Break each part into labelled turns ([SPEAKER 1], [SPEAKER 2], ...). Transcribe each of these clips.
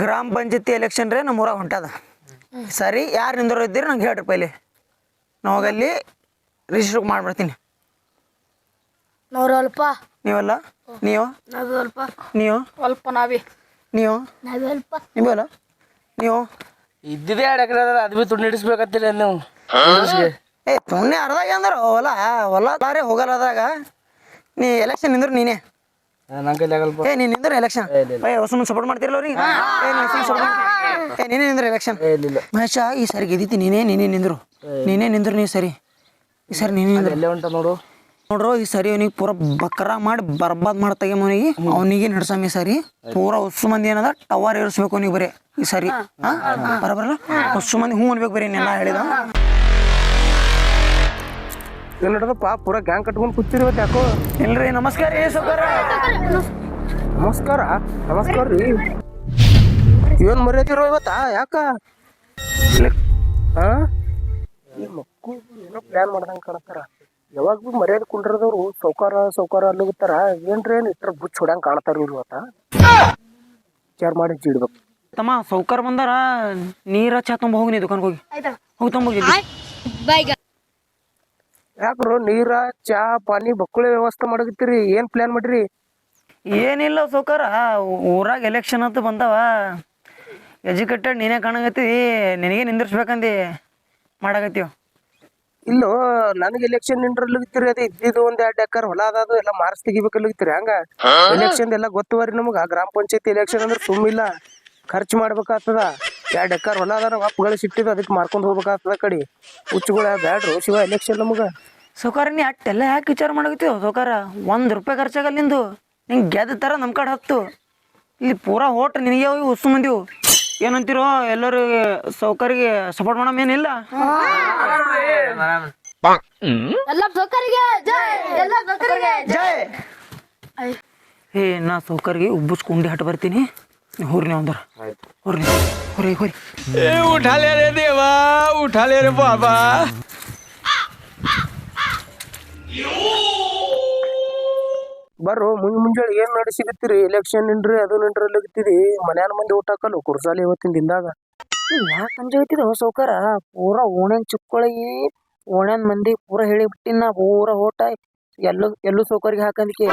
[SPEAKER 1] ಗ್ರಾಮ ಪಂಚಾಯತಿ ಎಲೆಕ್ಷನ್ ರೀ ನಮ್ಮ ಊರಾಗ ಹೊಂಟದ. ಸರಿ, ಯಾರು ನಿಂದೋರು ಇದ್ದೀರಿ ನಂಗೆ ಹೇಳ್ರಿ ಪೈಲೆ. ನಾವಾಗಲ್ಲಿ ರಿಜಿಸ್ಟರ್ ಮಾಡ್ಬಿಡ್ತೀನಿ.
[SPEAKER 2] ನಾವ್ರಲ್ಪ
[SPEAKER 1] ನೀವಲ್ಲ, ನೀವು
[SPEAKER 2] ನಾವಲ್ಪ
[SPEAKER 1] ನೀವು
[SPEAKER 2] ಅಲ್ಪ ನಾವೇ
[SPEAKER 1] ನೀವು
[SPEAKER 2] ನಾವಲ್ಪ
[SPEAKER 1] ನೀವಲ್ಲ ನೀವು
[SPEAKER 3] ಇದ್ದಿದೆ 2 ಎಕರೆ ಅದ, ಅದು ಬಿ ತುಂಡು ಹಿಡಿಸ್ಬೇಕಂತಿಲ್ಲ ನೀವು.
[SPEAKER 1] ಏ ತುಣ್ಣೆ ಅರ್ದಾಗ ಅಂದ್ರೆ ಹೊಲ ಬಾರಿ ಹೋಗಲ್ಲ ಅದ್ರಾಗ. ನೀ ಎಲೆಕ್ಷನ್ ನಿಂದ್ರು ನೀನೇ.
[SPEAKER 3] ನನ್ನ ಕೈಲಿ ಆಗಲ್ಪ.
[SPEAKER 1] ಏ ನೀನು ನಿಂದ್ರು ಎಲೆಕ್ಷನ್. ಹೊಸ ಸಪೋರ್ಟ್ ಮಾಡ್ತಿರಲ್ಲ ಅವ್ರಿಗೆ. ನೀನೇ ನಿಂದ್ರು ಎಲೆಕ್ಷನ್. ಮಹೇಶ ಈ ಸರಿ ಗೆದ್ದಿತಿ ನೀನೇ ನಿಂದ್ರು. ನೀ ಸರಿ ಈ ಸರಿ ನೀನೇ ನಿಂದ್ರು.
[SPEAKER 3] ಎಲ್ಲೇ ಹೊಂಟ ನೋಡ್ರು
[SPEAKER 1] ಈ ಸರಿ ಅವನಿಗೆ ಪೂರ ಬಕ್ರ ಮಾಡಿ ಬರ್ಬಾದ್ ಮಾಡ್ತಾಗೆ ಅವನಿಗೆ ನಡ್ಸಮ್ಮಿ ಸರಿ. ಪೂರ ಹೊಸ ಮಂದಿ ಏನದ ಟವರ್ ಏರಿಸ್ಬೇಕು ಅವನಿಗೆ ಬರೀ ಈ ಸರಿ. ಬರಬರಲ್ಲ ಹೊಸ ಮಂದಿ ಹೂ ಅನ್ಬೇಕು ಬರೀ ನೆಲ್ಲ ಹೇಳಿದ.
[SPEAKER 3] ಏನು ನೋಡದಪ್ಪ, ಪೂರ ಗ್ಯಾಂಗ್ ಕಟ್ಕೊಂಡು ಕೂತಿರಿ ಇವತ್ತು ಯಾಕೋ?
[SPEAKER 1] ಇಲ್ರಿ, ನಮಸ್ಕಾರ ರೀ ಸೌಕರ.
[SPEAKER 3] ನಮಸ್ಕಾರ ನಮಸ್ಕಾರ ರೀ. ಏನು ಮರ್ಯಾದಿರೋ ಇವತ್ತಾ? ಯಾಕ ಮಕ್ಕಳು ಏನೋ ಪ್ಲ್ಯಾನ್ ಮಾಡ್ದಂಗೆ ಕಾಣತ್ತಾರ. ಯಾವಾಗ ಭೀ ಮರ್ಯಾದೆ ಕುಂಡ್ರದವ್ರು ಸೌಕಾರ ಅಲ್ಲಿಗುತ್ತಾರ. ಏನ್ರಿ ಏನು ಇಟ್ರ ಬುಚ್ಚ ಹೊಡ್ಯಂಗೆ ಕಾಣ್ತಾರ ಇವ್ರು ಇವತ್ತ. ವಿಚಾರ ಮಾಡಿ ಇಡ್ಬೇಕು.
[SPEAKER 1] ತಮ್ಮ ಸೌಕರ್ ಬಂದಾರ, ನೀರ ಚಾ ತುಂಬ ಹೋಗಿ ನೀ ದುಕಾನ್ಗೆ ಹೋಗಿ ತೊಂಬೋಗಿ.
[SPEAKER 3] ಯಾಕ್ರು ನೀರ ಚಾ ಪಾನಿ ಬಕ್ಕುಳೆ ವ್ಯವಸ್ಥೆ ಮಾಡಕತ್ತೀರಿ? ಏನ್ ಪ್ಲಾನ್ ಮಾಡ್ರಿ?
[SPEAKER 1] ಏನಿಲ್ಲ ಸೌಕರ, ಊರಾಗ ಎಲೆಕ್ಷನ್ ಅಂತ ಬಂದವ. ಎಜುಕೇಟೆಡ್ ನೀನೇ ಕಾಣಕತ್ತಿ, ನಿನಗೆ ನಿಂದಿರ್ಸ್ಬೇಕಂದು ಮಾಡಕತ್ತೀವ.
[SPEAKER 3] ಇಲ್ಲೋ ನನಗೆ ಎಲೆಕ್ಷನ್ ನಿಂಡ್ರಲ್ಲಿಗಿತ್ತೀರಿ. ಅದೇ ಇದ್ದಿದ್ದು 1-2 ಎಕರೆ ಹೊಲ ಅದಾದು ಎಲ್ಲ ಮಾರ್ಕ್ಸ್ ತೆಗಿಬೇಕಲ್ಲಿಗಿತ್ತೀರಿ. ಹಂಗ ಎಲೆಕ್ಷನ್ ಎಲ್ಲ ಗೊತ್ತುವರಿ ನಮಗ. ಗ್ರಾಮ ಪಂಚಾಯತಿ ಎಲೆಕ್ಷನ್ ಅಂದ್ರೆ ಸುಮ್ಮಿಲ್ಲ, ಖರ್ಚು ಮಾಡ್ಬೇಕಾಗ್ತದ. 2 ಎಕರೆ ಹೊಲ ಅದ, ಅಪ್ಪಗಳು ಸಿಟ್ಟಿದ್ದು ಅದಕ್ಕೆ ಮಾರ್ಕೊಂಡು ಹೋಗ್ಬೇಕಾಗ್ತದ. ಕಡೆ ಹುಚ್ಚುಗಳ ಬ್ಯಾಡ್ರು ಶಿವ ಎಲೆಕ್ಷನ್ ನಮಗ.
[SPEAKER 1] ಸೌಕಾರ ನೀ ಅಟ್ಟೆಲ್ಲ ಯಾಕೆ ವಿಚಾರ ಮಾಡಕತ್ತೀವ ಸೌಕಾರ? 1 ರೂಪಾಯಿ ಖರ್ಚಾಗಲ್ಲ ನಿಂದು. ನಿಂಗೆ ಗೆದ್ದ ಥರ ನಮ್ಮ ಕಡೆ ಹತ್ತು. ಇಲ್ಲಿ ಪೂರಾ ಓಟ್ ನಿನಗೆ ಹೋಗಿ ಹೊಸ ಮಂದಿವು. ಏನಂತೀರೋ ಎಲ್ಲರೂ ಸೌಕರ್ಗೆ ಸಪೋರ್ಟ್ ಮಾಡಮೇನಿಲ್ಲ. ಏ ನಾ ಸೌಕರ್ಗೆ ಉಬ್ಬಿಸ್ಕೊಂಡಿ ಹಟ್ಟು ಬರ್ತೀನಿ. ಹೋರಿ ನೀವು ಅಂದ್ರ ಹೋರಿ.
[SPEAKER 4] उठा ले रे देवा, उठा ले रे बाबा.
[SPEAKER 3] ಬರ್ರು ಮುಂಜಾನೆ ಏನ್ ನಡೆಸಿಗತ್ತೀರಿ? ಎಲೆಕ್ಷನ್ ನಿಂಡ್ರಿ ಅದು ನಿಂಡ್ರಿ ಅಲ್ಲಿಗತ್ತೀರಿ. ಮನ್ಯಾನ ಮಂದಿ ಊಟ ಹಾಕಲ್ಲ ಕುರ್ಸಾಲಿ ಇವತ್ತಿನ ದಿನದಾಗ.
[SPEAKER 1] ಯಾಕಂಜ ಹೋಯ್ತಿದ ಸೌಕಾರ? ಪೂರಾ ಓಣ್ಯಾನ್ ಚಿಕ್ಕೊಳಗಿ ಓಣ್ಯಾನ್ ಮಂದಿ ಪೂರಾ ಹೇಳಿಬಿಟ್ಟಿನ ನಾ. ಪೂರಾ ಓಟ ಎಲ್ಲೂ ಸೌಕರ್ಗೆ ಹಾಕಂದಿಕೆ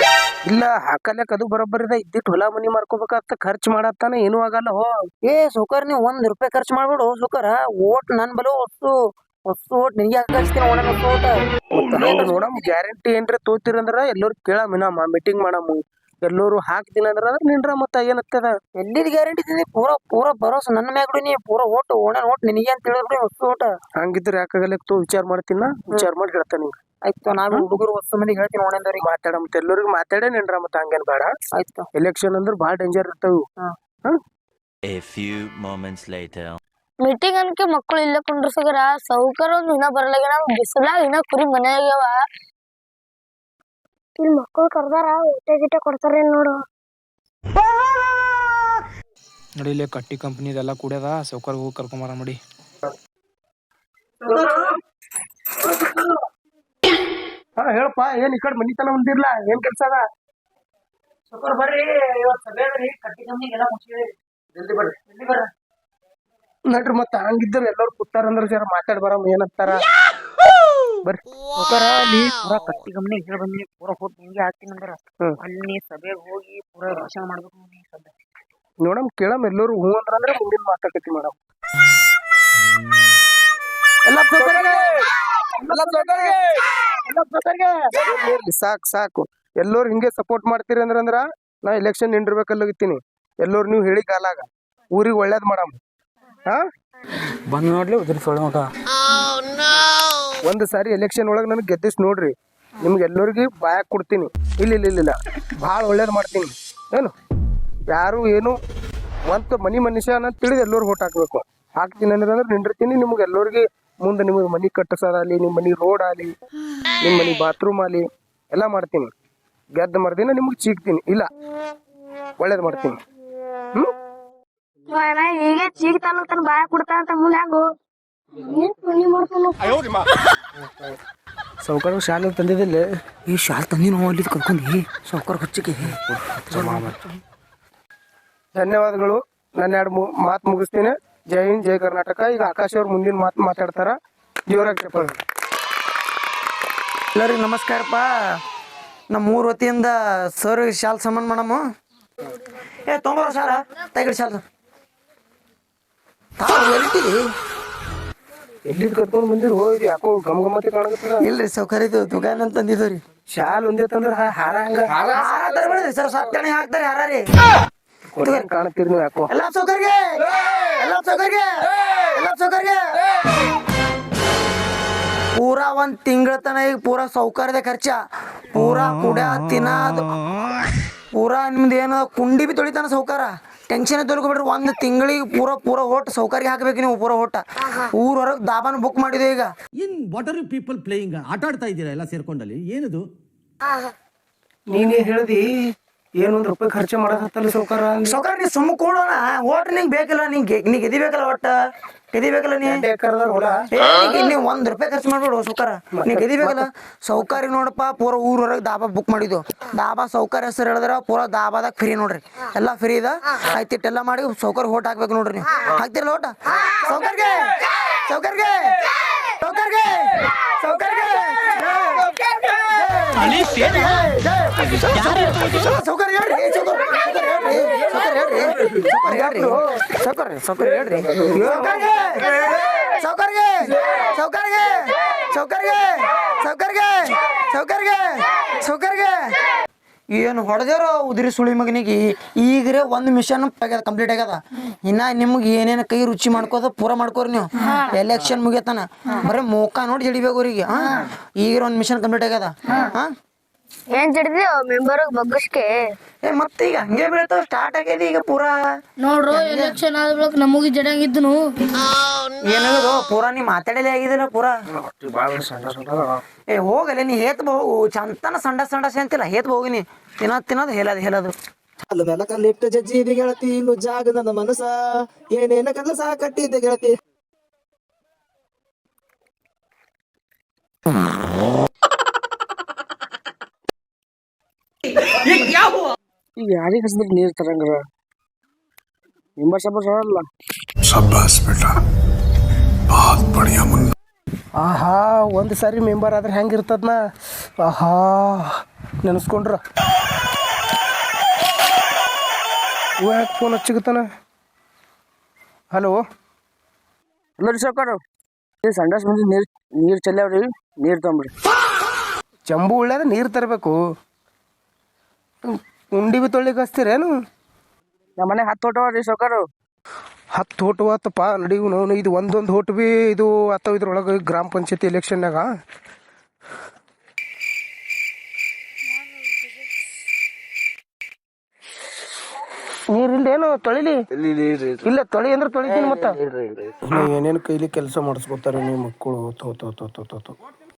[SPEAKER 3] ಇಲ್ಲ, ಹಾಕಲ್ಯಾಕ ಅದು ಬರೋಬ್ಬರಿದ. ಇದ್ದಿಟ್ಟು ಹೊಲ ಮನಿ ಮಾರ್ಕೋಬೇಕಾಗ್ತ, ಖರ್ಚು ಮಾಡತ್ತಾನ ಏನೂ ಆಗಲ್ಲ.
[SPEAKER 1] ಏ ಸೌಕರ್ ನೀವು 1 ರೂಪಾಯಿ ಖರ್ಚು ಮಾಡ್ಬಿಡು ಸೌಕರ. ಓಟ್ ನನ್ ಬಲು ಹೊಸ್ತು ಓಟ್ ನಿನ್ಗೆ ಹಾಕಿಸ್ತೀನಿ. ಓಟ
[SPEAKER 3] ನೋಡಮ್, ಗ್ಯಾರಂಟಿ ಏನ್ರ ತೋತಿರಂದ್ರ ಎಲ್ಲರೂ ಕೇಳಮ್ಮ, ಮೀಟಿಂಗ್ ಮಾಡಮ್ಮ. ಎಲ್ಲರೂ ಹಾಕ್ತೀನಿ ಅಂದ್ರ ನಿಂಡ್ರ ಮತ್ತ ಏನತ್ತದ?
[SPEAKER 1] ಎಲ್ಲಿದ್ ಗ್ಯಾರಂಟಿ ಇದೀನಿ? ಪೂರಾ ಭರೋಸಾ ನನ್ನ ಮ್ಯಾಗ. ನೀ ಪೂರಾ ಓಟ್ ಓಣ್ಯಾನ ಓಟ್ ನಿನಗೆ ಅಂತ ಹೇಳಿದ್ರಿ ಹೊಸ ಓಟ.
[SPEAKER 3] ಹಂಗಿದ್ರೆ ಯಾಕಾಗಲ್ಲ ವಿಚಾರ ಮಾಡ್ತೀನ, ವಿಚಾರ ಮಾಡಿ ಹೇಳ್ತಾನ ನಿಂಗೆ.
[SPEAKER 1] ಆಯ್ತು, ನಾವ್ ಹುಡುಗರು ಹೊಸ ಮಂದಿಗೆ ಹೇಳ್ತೀನಿ ಓಣ್ಯಾಂದವ್ರಿಗೆ.
[SPEAKER 3] ಮಾತಾಡ ಮತ್ತೆ ಎಲ್ಲರಿಗೂ ಮಾತಾಡೇ ನಿಂಡ್ರ ಮತ್ತ ಹಂಗೇನ್ ಬೇಡ.
[SPEAKER 1] ಆಯ್ತು,
[SPEAKER 3] ಎಲೆಕ್ಷನ್ ಅಂದ್ರ ಬಾಳ ಡೇಂಜರ್ ಇರ್ತಾವ.
[SPEAKER 5] A few moments later.
[SPEAKER 2] Meeting ಅನ್ಕೆ ಮಕ್ಕಳು ಇಲ್ಲೇ ಕುಂಡ್ರಸಗರ. ಸೌಕರ್ ಒಂದು ಇನ್ನ ಬರಲಾಗ್ಯಾನ. ಬಿಸಿಲಾಗ ಇನ್ನ ಕುರಿ ಮನೆ ಆಗ್ಯಾವ. ಇಲ್ಲಿ ಮಕ್ಕಳು ಕರ್ದಾರ, ಊಟ ಗೀಟ ಕೊಡ್ತಾರೇನ್ ನೋಡು.
[SPEAKER 4] ನೋಡಿ ಇಲ್ಲಿ ಕಟ್ಟಿ ಕಂಪ್ನಿದೆಲ್ಲ ಕೂಡ್ಯದ. ಸೌಕರ್ ಹೋಗಿ ಕರ್ಕೊಂಬರ ನೋಡಿ.
[SPEAKER 3] ಹೇಳಪ್ಪ, ಏನ್ ಈ ಕಡೆ ಮನಿತನ ಬಂದಿರ್ಲ? ಏನ್ ಕೆಲ್ಸ ಅದ?
[SPEAKER 1] ಸೌಕರ್ ಬರ್ರಿ, ಇವತ್ತು ಸಭೆ ಅದ್ರಿ. ಕಟ್ಟಿ ಕಂಪ್ನಿಗೆಲ್ಲ ಮುಗಿಸಿದ್ರಿ.
[SPEAKER 3] ಜಲ್ದಿ ಬರ್ರಿ ನಡ್ರಿ. ಮತ್ತ ಹಂಗಿದ್ರ ಎಲ್ಲರೂ ಕೂತಾರಂದ್ರ ಜರ ಮಾತಾಡ್ ಬರಮ್ ಏನಂತಾರ. ಬರ್ರಿ
[SPEAKER 1] ಸೌಕರ, ಅಲ್ಲಿ ಪೂರಾ ಕಟ್ಟಿ ಕಂಪ್ನಿ ಹೇಳಿ ಬಂದಿನಿ. ಪೂರಾ ಹೋಗಿ ನಿಂಗೆ ಹಾಕ್ತೀನಿ ಅಂದ್ರ ಅಲ್ಲಿ ಸಭೆಗೆ ಹೋಗಿ ಪೂರಾ ಭಾಷಣ ಮಾಡ್ಬೇಕು. ನೀ ಸಭೆ
[SPEAKER 3] ನೋಡಮ್, ಕೇಳಮ್. ಎಲ್ಲರೂ ಹೂ ಅಂದ್ರ ಮುಂದಿನ ಮಾತಾಡ್ಕತಿ ಮೇಡಮ್. ಸಾಕು ಎಲ್ಲರೂ ಹಿಂಗೆ ಸಪೋರ್ಟ್ ಮಾಡ್ತೀರಿ ಅಂದ್ರ ನಾ ಎಲೆಕ್ಷನ್ ನಿಂಡಿರ್ಬೇಕಲ್ಲಗಿತ್ತೀನಿ. ಎಲ್ಲರೂ ನೀವು ಹೇಳಿ ಕಾಲಾಗ ಊರಿಗೆ ಒಳ್ಳೇದ್ ಮಾಡಮ್.
[SPEAKER 4] ಬಂದ್ ನೋಡ್ಲಿ ಉದ್ರ ಸೊಳ್ಳೆ ಮಗ.
[SPEAKER 3] ಒಂದ್ ಸಾರಿ ಎಲೆಕ್ಷನ್ ಒಳಗ್ ನನಗೆ ಗೆದ್ದಿಸ್ ನೋಡ್ರಿ, ನಿಮ್ಗೆ ಎಲ್ಲರಿಗೂ ಬಾಯಾಗ ಕೊಡ್ತೀನಿ. ಇಲ್ಲ ಭಾಳ ಒಳ್ಳೇದ್ ಮಾಡ್ತೀನಿ. ಏನು ಯಾರು ಏನು ಒಂದ್ ಮನುಷ್ಯ ಅನ್ನೋದು ತಿಳಿದು ಎಲ್ಲರೂ ಓಟ್ ಹಾಕ್ಬೇಕು. ಹಾಕ್ತೀನಿ ಅಂದ್ರೆ ನಿಂದಿರ್ತೀನಿ. ನಿಮ್ಗೆ ಎಲ್ಲರಿಗೆ ಮುಂದೆ ನಿಮಗೆ ಮನಿ ಕಟ್ಟಿಸೋದಾಗಲಿ, ನಿಮ್ಮ ಮನಿ ರೋಡ್ ಆಗಲಿ, ನಿಮ್ಮ ಮನಿ ಬಾತ್ರೂಮ್ ಆಗಲಿ ಎಲ್ಲ ಮಾಡ್ತೀನಿ. ಗೆದ್ದ ಮರ್ದಿನ ನಿಮ್ಗೆ ಚೀಕ್ತೀನಿ. ಇಲ್ಲ, ಒಳ್ಳೇದ್ ಮಾಡ್ತೀನಿ.
[SPEAKER 2] ಈಗ ಚೀಗ್ತಾನ ಬಾಯ ಕೊಡ್ತಾನಂತ ಮುಂದೆ ಹ್ಯಾಂಗು
[SPEAKER 3] ಸೌಕರ್ಯ ಶಾಲೆ ತಂದಿದ್ದಿಲ್ಲ.
[SPEAKER 1] ಈ ಶಾಲ್ ತಂದಿ ನಾವು ಅಲ್ಲಿ ಕರ್ಕೊಂಡಿ ಸಾವ್ಕಾರ ಹಚ್ಚಿಕೆ.
[SPEAKER 3] ಧನ್ಯವಾದಗಳು. ನನ್ನ ಎರಡು ಮಾತು ಮುಗಿಸ್ತೀನಿ. ಜೈ ಹಿಂದ್, ಜೈ ಕರ್ನಾಟಕ. ಈಗ ಆಕಾಶ್ ಅವ್ರು ಮುಂದಿನ ಮಾತು ಮಾತಾಡ್ತಾರ. ಜೋರಾಗಿ ಚಪ್ಪಾಳೆ.
[SPEAKER 1] ಎಲ್ಲರಿಗೂ ನಮಸ್ಕಾರಪ್ಪ. ನಮ್ಮ ಮೂರು ವತಿಯಿಂದ ಸರ್ ಶಾಲ್ ಸಮಾನ ಮಾಡಮ್ಮ. ತೊಂಬರೋ ಶಾಲ ತೆಗಡಿ ಶಾಲ ಎಲ್ತೀರಿ.
[SPEAKER 3] ಎಲ್ಲಿದ್ ಕರ್ಕೊಂಡ್ ಬಂದಿರು? ಇದು ಯಾಕೋ ಗಮಗಮತಿ ಕಾಣಕತ್ತದ.
[SPEAKER 1] ಇಲ್ರಿ ಸೌಕರ್ಯ ದುಕಾನ್ ಅಂತ ತಂದಿದ್ದವ್ರಿ.
[SPEAKER 3] ಶಾಲ್ ಒಂದೇ ತಂದ್ರ ಹಾರ ಹಂಗ
[SPEAKER 1] ಸರ್ ಸತ್ತಣಿ ಹಾಕ್ತಾರೆ ಯಾರೀ
[SPEAKER 3] ಕಾಣತ್ತೀರಿ ನೀವು ಯಾಕೋ.
[SPEAKER 1] ಎಲ್ಲ ಸೌಕರ್ಯ ಪೂರಾ ಒಂದ್ ತಿಂಗಳ ತನ ಈಗ ಪೂರಾ ಸೌಕರ್ಯದ ಖರ್ಚ ಪೂರಾ ಕುಡ ತಿನ್ನೋದು ಪೂರಾ ನಿಮ್ದು ಏನು ಕುಂಡಿ ಬಿ ತೊಳಿತಾನ ಸೌಕಾರ. ಟೆನ್ಷನ್ ತೊಳ್ಕೊಬಿಡ್ರಿ. ಒಂದು ತಿಂಗಳಿಗೆ ಪೂರಾ ಹೋಟ್ ಸೌಕರ್ಯ ಹಾಕ್ಬೇಕು ನೀವು. ಪೂರಾ ಹೋಟ ಊರ್ ಹೊರಗೆ ದಾಬಾನ ಬುಕ್ ಮಾಡಿದೆ. ಈಗ
[SPEAKER 6] in what are you people playing? ಆಟ ಆಡ್ತಾ ಇದ್ದೀರಾ ಎಲ್ಲ ಸೇರ್ಕೊಂಡಲ್ಲಿ? ಏನದು?
[SPEAKER 3] ನೀನೇ ಹೇಳ್ದಿ ಏನೊಂದ್ ರೂಪಾಯಿ ಖರ್ಚು ಮಾಡಕತ್ತಲ್ಲ ಸೌಕಾರ.
[SPEAKER 1] ಸೌಕರ್ಯ ನೀ ಸುಮ್ಮ ಕೂಡೋಣ. ಓಟ್ ನಿಂಗೆ ಬೇಕಿಲ್ಲ. ನೀ ಗೆದಿಬೇಕಲ್ಲ. ಒಟ್ಟ ಗೆದಿಬೇಕಲ್ಲ. ನೀ ನೀವು 1 ರೂಪಾಯಿ ಖರ್ಚು ಮಾಡ್ಬೇಡು ಸೌಕಾರ. ನೀ ಗೆದಿಬೇಕಲ್ಲ. ಸೌಕರ್ಯ ನೋಡಪ್ಪ ಪೂರಾ ಊರ್ ಹೊರಗೆ ದಾಬಾ ಬುಕ್ ಮಾಡಿದ್ದು. ದಾಬಾ ಸೌಕರ್ಯ ಹೆಸರು ಹೇಳಿದ್ರ ಪೂರಾ ದಾಬಾದಾಗ ಫ್ರೀ ನೋಡ್ರಿ. ಎಲ್ಲ ಫ್ರೀ ಇದ. ಆಯ್ತು ಇಟ್ಟೆಲ್ಲ ಮಾಡಿ ಸೌಕರ್ಯ ಓಟ್ ಹಾಕ್ಬೇಕು ನೋಡ್ರಿ. ನೀವು ಹಾಕ್ತಿರಲ್ಲ ಓಟ? ಸೌಕರ್ಯ ಏನು ಹೊಡೆದೇರೋ ಉದಿರಿ ಸುಳಿ ಮಗನಿಗೆ. ಈಗ್ರೆ ಒಂದು ಮಿಷನ್ ಆಗ್ಯದ, ಕಂಪ್ಲೀಟ್ ಆಗ್ಯದ. ಇನ್ನ ನಿಮ್ಗೆ ಏನೇನು ಕೈ ರುಚಿ ಮಾಡ್ಕೋದ ಪೂರ ಮಾಡ್ಕೋರಿ ನೀವು. ಎಲೆಕ್ಷನ್ ಮುಗಿಯತಾನ ಬರೀ ಮೋಕ ನೋಡಿ ಜಡಿಬೇಕು ಅವ್ರಿಗೆ. ಈಗ ಒಂದು ಮಿಷನ್ ಕಂಪ್ಲೀಟ್ ಆಗ್ಯದ.
[SPEAKER 2] ಏನ್ ಜಡಿದ್ರಿ ಮೆಂಬರ್ ಬಗ್ಗಸ್ಕೆ?
[SPEAKER 1] ಮತ್ತೆ ಈಗ ಹಂಗೆ ಬೀಳ್ತಾವ. ಸ್ಟಾರ್ಟ್ ಆಗ್ಯದ ಈಗ ಪೂರಾ.
[SPEAKER 2] ನೋಡ್ರು ಎಲೆಕ್ಷನ್ ಆದ ಬಳಿಕ ನಮಗ್ ಜಡಂಗಿದ್ನು.
[SPEAKER 1] ಏನಾಗದು ಪೂರಾ ನೀ ಮಾತಾಡಲೇ ಆಗಿದಿಲ್ಲ ಪೂರಾ. ಹೋಗಲ್ಲ ನೀ ಹೇತ್ ಹೋಗು. ಚಂತನ ಸಂಡಸ್ ಅಂತಿಲ್ಲ. ಹೇತ್ ಹೋಗಿನಿ ತಿನ್ನೋದು ಹೇಳೋದು.
[SPEAKER 7] ಅಲ್ಲ ಮೆಲಕ ಲಿಫ್ಟ್ ಜಜ್ಜಿದೆ ಗೆಳತಿ, ಇನ್ನು ಜಾಗ ನನ್ನ ಮನಸ ಏನೇನ ಕನಸ ಕಟ್ಟಿದ್ದೆ ಗೆಳತಿ.
[SPEAKER 3] ಈಗ ಯಾರಿಗೆ ಹಸ್ಬಿಟ್ಟು ನೀರ್ ತರಂಗ್ರ ನಿಂಬಲ್ಲ. ಆಹಾ ಒಂದ್ ಸಾರಿ ಮೆಂಬರ್ ಆದ್ರೆ ಹೆಂಗಿರ್ತದ್ನ. ಆಹಾ ನೆನಸ್ಕೊಂಡ್ರ ಯಾಕೆ ಫೋನ್ ಹಚ್ಚಿಗತ್ತಾನ. ಹಲೋ
[SPEAKER 7] ಹಲೋ ರೀ ಸಾವ್ಕಾರ, ಸಂಡಾಸ್ ಮುಂದೆ ನೀರ್ ಚೆಲ್ಲವ್ರಿ, ನೀರ್ ತೊಂಬ್ರಿ.
[SPEAKER 3] ಚಂಬು ಉಳ್ಳ್ಯಾದ ನೀರು ತರಬೇಕು. ಉಂಡಿ ಬಿ ತೊಳಿಗೆ ಹಚ್ತೀರೇನು?
[SPEAKER 7] ನಮ್ಮ ಮನೆ 10 ತೋಟ ರೀ ಸಾವ್ಕಾರ.
[SPEAKER 3] 10 ಹೋಟು ಆತಪ್ಪ ನಡಿವು ನೋವು. ಇದು ಒಂದೊಂದು ಹೋಟು ಬಿ ಇದು ಅಥವಾ ಇದ್ರೊಳಗೆ ಗ್ರಾಮ ಪಂಚಾಯತಿ ಎಲೆಕ್ಷನ್ನಾಗ ನೀರಿಂದೇನು ತೊಳಿಲಿ? ಇಲ್ಲ ತೊಳಿ ಅಂದ್ರೆ ತೊಳಿತೀನಿ. ಮತ್ತ ಏನೇನು ಕೈಲಿ ಕೆಲಸ ಮಾಡಿಸ್ಕೊತಾರೆ ನೀವು ಮಕ್ಕಳು.